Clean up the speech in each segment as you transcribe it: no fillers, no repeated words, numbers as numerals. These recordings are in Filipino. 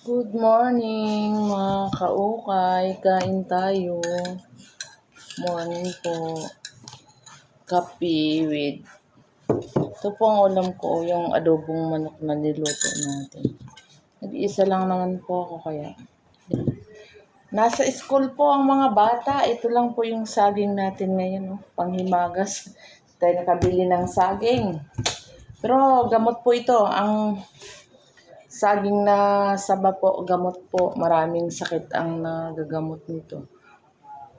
Good morning mga kaukay, kain tayo. Morning po. Kape with. Ito po ang ulam ko, yung adobong manok na niluto natin. Nag-iisa lang naman po ako kaya. Nasa school po ang mga bata. Ito lang po yung saging natin ngayon. Panghimagas. Tayo nakabili ng saging. Pero gamot po ito. Ang saging na saba po, gamot po. Maraming sakit ang nagagamot nito.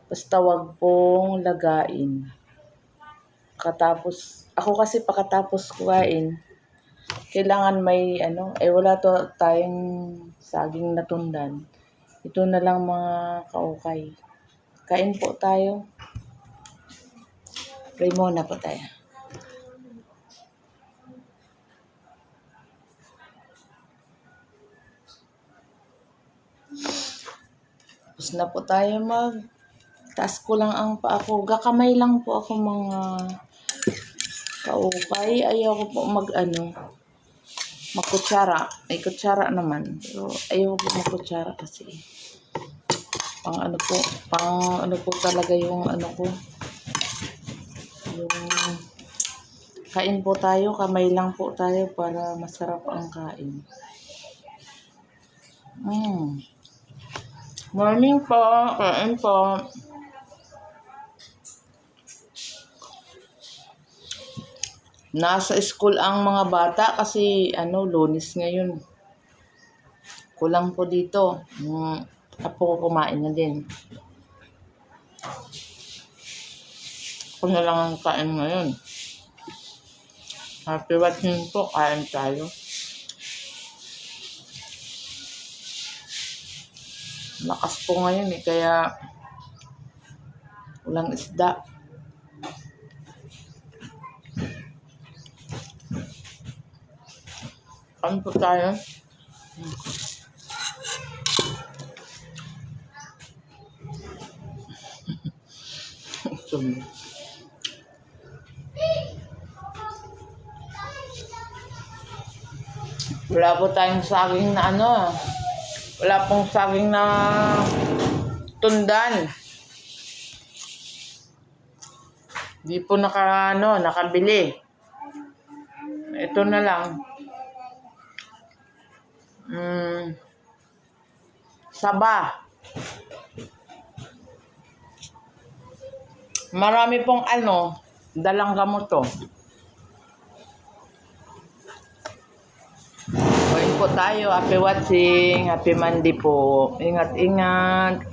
Basta wag pong lagain. Ako kasi pakatapos kuhain, kailangan may wala tayong saging na tundan. Ito na lang mga kaukay. Kain po tayo. Pray muna po tayo. Tapos na po tayo taas ko lang ang paa ko. Gakamay lang po ako mga kaukay. Ayaw ko po magkutsara. May kutsara naman. Pero ayaw ko po magkutsara kasi pang ano po talaga yung ko. Yung kain po tayo, kamay lang po tayo para masarap ang kain. Morning po, kain po. Nasa school ang mga bata kasi Lunes ngayon. Kulang po dito. Apo ko kumain na din. Ako na lang ang kain ngayon. Happy watching po, kain tayo. Lakas po ngayon kaya walang isda. Kain po tayo. Wala po tayong saging na wala pong saging na tundan. Di po nakabili. Ito na lang. Saba. Marami pong dalang gamot to. Kain po tayo. Happy watching. Happy Monday po. Ingat-ingat.